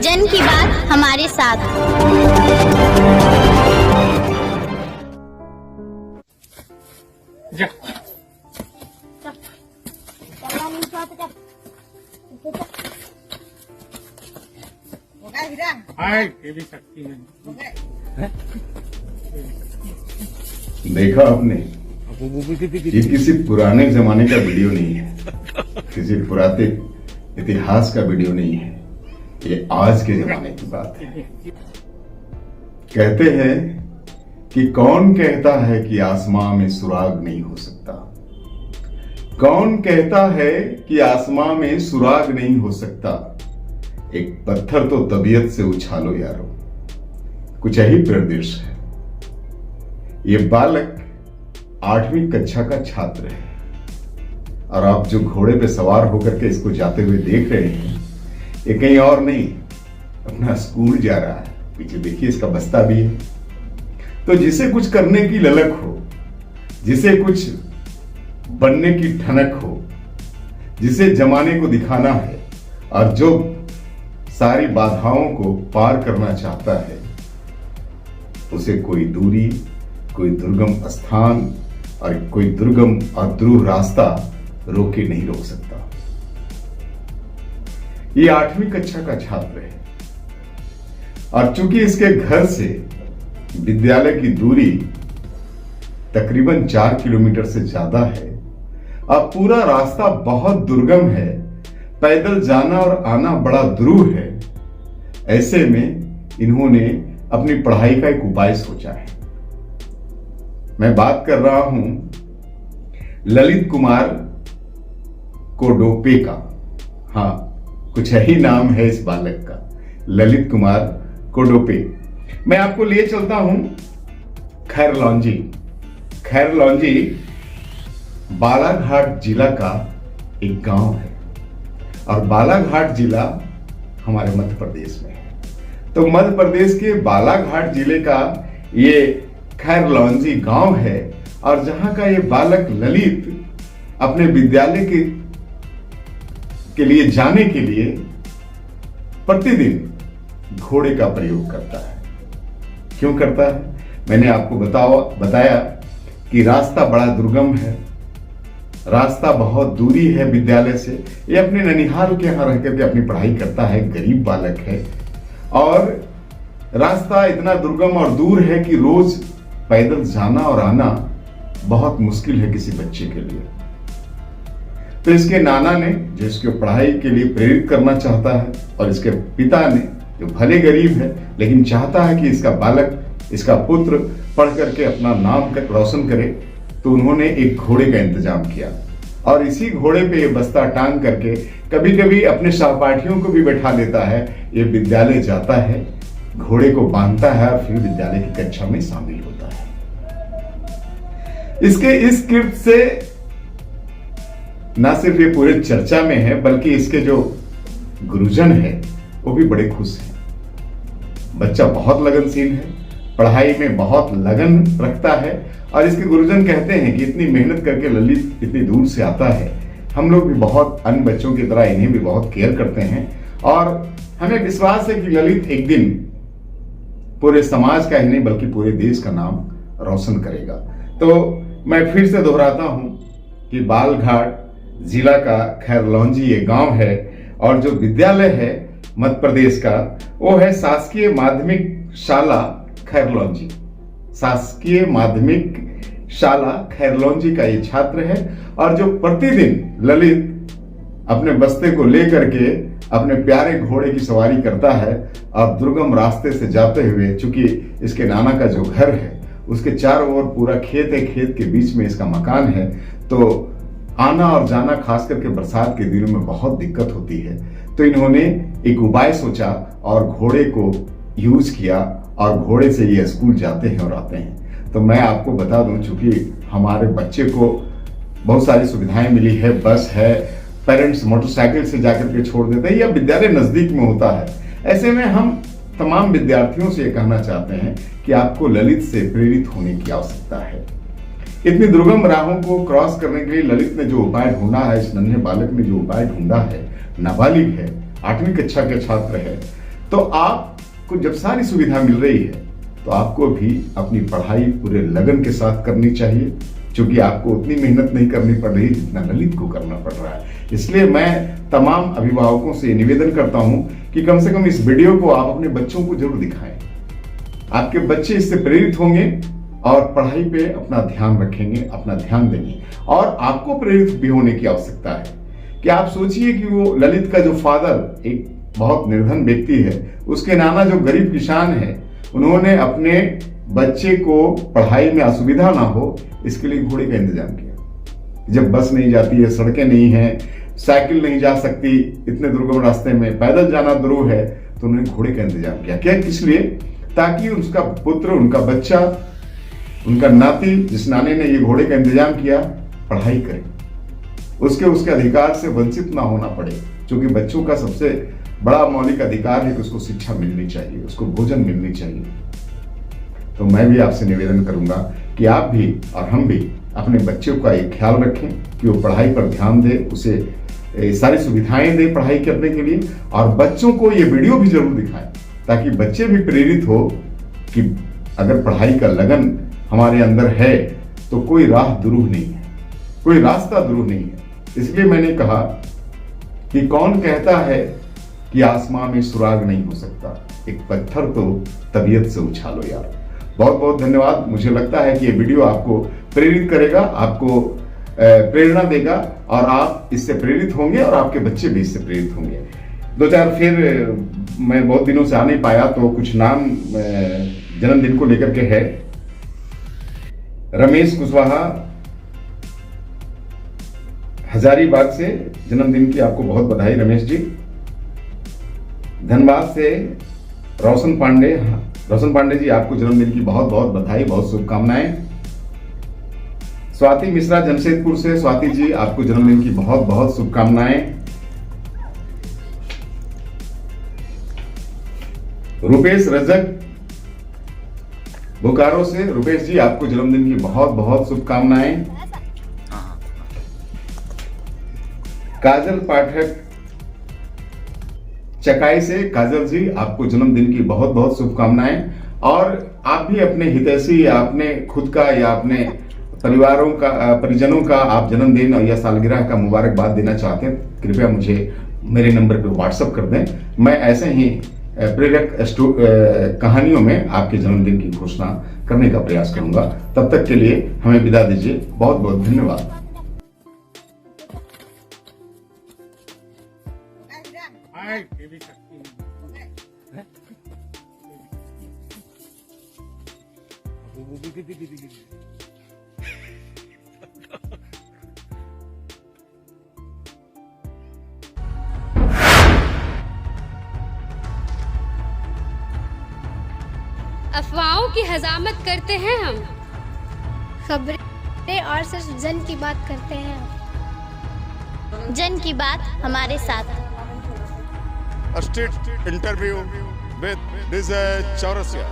जन की बात हमारे साथ। देखा आपने, ये किसी पुराने जमाने का वीडियो नहीं है, किसी पुरातन इतिहास का वीडियो नहीं है, ये आज के जमाने की बात है। कहते हैं कि कौन कहता है कि आसमां में सुराग नहीं हो सकता, कौन कहता है कि आसमां में सुराग नहीं हो सकता। एक पत्थर तो तबीयत से उछालो यारो, कुछ यही परिदृश्य है। ये बालक 8वीं कक्षा का छात्र है और आप जो घोड़े पे सवार होकर के इसको जाते हुए देख रहे हैं, ये कहीं और नहीं, अपना स्कूल जा रहा है। पीछे देखिए इसका बस्ता भी है। तो जिसे कुछ करने की ललक हो, जिसे कुछ बनने की ठनक हो, जिसे जमाने को दिखाना है और जो सारी बाधाओं को पार करना चाहता है, उसे कोई दूरी, कोई दुर्गम स्थान और कोई दुर्गम और ध्रुव रास्ता रोके नहीं रोक सकता। ये 8वीं कक्षा का छात्र है और चूंकि इसके घर से विद्यालय की दूरी तकरीबन 4 किलोमीटर से ज्यादा है, अब पूरा रास्ता बहुत दुर्गम है, पैदल जाना और आना बड़ा दुरूह है। ऐसे में इन्होंने अपनी पढ़ाई का एक उपाय सोचा है। मैं बात कर रहा हूं ललित कुमार कोडोपे का। हाँ, कुछ यही नाम है इस बालक का, ललित कुमार कोडोपे। मैं आपको ले चलता हूं खैरलौंजी। खैरलौंजी बालाघाट जिला का एक गांव है और बालाघाट जिला हमारे मध्य प्रदेश में है। तो मध्य प्रदेश के बालाघाट जिले का ये खैरलौंजी गांव है और जहां का ये बालक ललित अपने विद्यालय के लिए जाने के लिए प्रतिदिन घोड़े का प्रयोग करता है। क्यों करता है? मैंने आपको बताया कि रास्ता बड़ा दुर्गम है, रास्ता बहुत दूरी है विद्यालय से। ये अपने ननिहाल के यहां रहकर के अपनी पढ़ाई करता है, गरीब बालक है और रास्ता इतना दुर्गम और दूर है कि रोज पैदल जाना और आना बहुत मुश्किल है किसी बच्चे के लिए। तो इसके नाना ने, जो इसको पढ़ाई के लिए प्रेरित करना चाहता है, और इसके पिता ने, जो भले गरीब है लेकिन चाहता है कि इसका बालक, इसका पुत्र पढ़ करके अपना नाम रोशन करे, तो उन्होंने एक घोड़े का इंतजाम किया और इसी घोड़े पे ये बस्ता टांग करके कभी कभी अपने सहपाठियों को भी बैठा लेता है। ये विद्यालय जाता है, घोड़े को बांधता है और फिर विद्यालय की कक्षा में शामिल होता है। इसके इस कृत्य से ना सिर्फ ये पूरे चर्चा में है, बल्कि इसके जो गुरुजन है वो भी बड़े खुश हैं। बच्चा बहुत लगनशील है, पढ़ाई में बहुत लगन रखता है और इसके गुरुजन कहते हैं कि इतनी मेहनत करके ललित इतनी दूर से आता है, हम लोग भी बहुत अन्य बच्चों की तरह इन्हें भी बहुत केयर करते हैं और हमें विश्वास है कि ललित एक दिन पूरे समाज का ही नहीं बल्कि पूरे देश का नाम रोशन करेगा। तो मैं फिर से दोहराता हूं कि बालाघाट जिला का खैरलौंजी ये गांव है और जो विद्यालय है मध्य प्रदेश का, वो है शासकीय माध्यमिक शाला खैरलौंजी। शासकीय माध्यमिक शाला खैरलौंजी का ये छात्र है और जो प्रतिदिन ललित अपने बस्ते को लेकर के अपने प्यारे घोड़े की सवारी करता है और दुर्गम रास्ते से जाते हुए, चूंकि इसके नाना का जो घर है उसके चारों ओर पूरा खेत है, खेत के बीच में इसका मकान है, तो आना और जाना खास करके बरसात के दिनों में बहुत दिक्कत होती है। तो इन्होंने एक उपाय सोचा और घोड़े को यूज किया और घोड़े से ये स्कूल जाते हैं और आते हैं। तो मैं आपको बता दूं, चूंकि हमारे बच्चे को बहुत सारी सुविधाएं मिली है, बस है, पेरेंट्स मोटरसाइकिल से जाकर के छोड़ देते हैं या विद्यालय नजदीक में होता है, ऐसे में हम तमाम विद्यार्थियों से ये कहना चाहते हैं कि आपको ललित से प्रेरित होने की आवश्यकता है। इतनी दुर्गम राहों को क्रॉस करने के लिए ललित ने जो उपाय ढूंढा है, इस नन्हे बालक ने जो उपाय ढूंढा है, नाबालिग है, 8वीं कक्षा के छात्र है, तो तो आपको जब सारी सुविधा मिल रही है तो आपको भी अपनी पढ़ाई पूरे लगन के साथ करनी चाहिए, क्योंकि आपको उतनी मेहनत नहीं करनी पड़ रही जितना ललित को करना पड़ रहा है। इसलिए मैं तमाम अभिभावकों से निवेदन करता हूं कि कम से कम इस वीडियो को आप अपने बच्चों को जरूर दिखाएं। आपके बच्चे इससे प्रेरित होंगे और पढ़ाई पे अपना ध्यान रखेंगे, अपना ध्यान देंगे। और आपको प्रेरित भी होने की आवश्यकता है कि आप सोचिए कि वो ललित का जो फादर एक बहुत निर्धन व्यक्ति है, उसके नाना जो गरीब किसान है, उन्होंने अपने बच्चे को पढ़ाई में असुविधा ना हो इसके लिए घोड़े का इंतजाम किया। जब बस नहीं जाती है, सड़कें नहीं है, साइकिल नहीं जा सकती, इतने दुर्गम रास्ते में पैदल जाना दुरूह है, तो उन्होंने घोड़े का इंतजाम किया। क्या? किस लिए? ताकि उसका पुत्र, उनका बच्चा, उनका नाती, जिस नाने ने ये घोड़े का इंतजाम किया, पढ़ाई करे, उसके अधिकार से वंचित ना होना पड़े। क्योंकि बच्चों का सबसे बड़ा मौलिक अधिकार है कि उसको शिक्षा मिलनी चाहिए, उसको भोजन मिलनी चाहिए। तो मैं भी आपसे निवेदन करूंगा कि आप भी और हम भी अपने बच्चों का एक ख्याल रखें कि वो पढ़ाई पर ध्यान दे, उसे सारी सुविधाएं दे पढ़ाई करने के लिए, और बच्चों को ये वीडियो भी जरूर दिखाएं ताकि बच्चे भी प्रेरित हो कि अगर पढ़ाई का लगन हमारे अंदर है तो कोई राह दुरूह नहीं है, कोई रास्ता दुरूह नहीं है। इसलिए मैंने कहा कि कौन कहता है कि आसमां में सुराग नहीं हो सकता, एक पत्थर तो तबीयत से उछालो यार। बहुत बहुत धन्यवाद। मुझे लगता है कि ये वीडियो आपको प्रेरित करेगा, आपको प्रेरणा देगा, और आप इससे प्रेरित होंगे और आपके बच्चे भी इससे प्रेरित होंगे। दो चार फिर मैं बहुत दिनों से आ नहीं पाया, तो कुछ नाम जन्मदिन को लेकर के है। रमेश कुशवाहा हजारीबाग से जन्मदिन की आपको बहुत बधाई रमेश जी। धनबाद से रोशन पांडे जी, आपको जन्मदिन की बहुत बहुत बधाई, बहुत शुभकामनाएं। स्वाति मिश्रा जमशेदपुर से, स्वाति जी आपको जन्मदिन की बहुत बहुत शुभकामनाएं। रुपेश रजक बोकारो से, रुपेश जी आपको जन्मदिन की बहुत बहुत शुभकामनाएं। काजल पाठक चकाई से, काजल जी आपको जन्मदिन की बहुत बहुत शुभकामनाएं। और आप भी अपने हितैषी या अपने खुद का या अपने परिजनों का आप जन्मदिन और या सालगिरह का मुबारकबाद देना चाहते हैं, कृपया मुझे मेरे नंबर पर व्हाट्सएप कर दें। मैं ऐसे ही प्रेरक कहानियों में आपके जन्मदिन की घोषणा करने का प्रयास करूंगा। तब तक के लिए हमें विदा दीजिए। बहुत बहुत धन्यवाद। अफवाहों की हजामत करते हैं हम, खबरें और सिर्फ जन की बात करते हैं। जन की बात हमारे साथ। A street interview with DJ Chaurasia.